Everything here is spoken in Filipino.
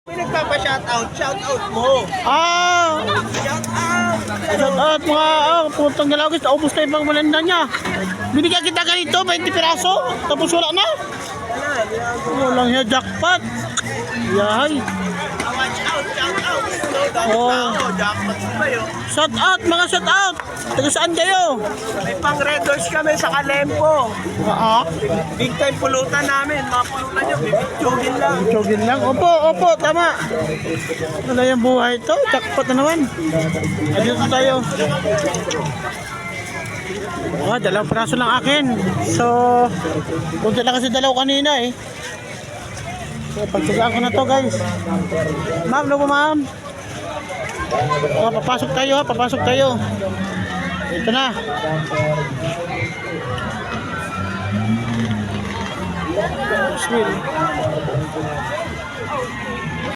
May nagpapa-shoutout, shoutout mo. Shoutout. At mga putang galawis, naubos na ibang malanda niya. Binigyan kita ganito, 20 piraso. Tapos wala na. Walang niya, jackpot. Yahay. Watch out, shoutout. Oh. Jackpot ba yun? Shout out, mga shout out. Taga saan kayo? May pang Red Doors kami sa Kalempo. Big time pulutan namin. Mga pulutan nyo, bibitsugin lang. Chogin lang. Opo, tama. Wala yung buhay ito. Jackpot na naman. Adios tayo. Dalawang praso lang akin. So, punta lang kasi dalaw kanina eh. So, pagsagaan ko na to guys. Ma'am, no po ma'am. Papasok tayo. Ito na. Swill.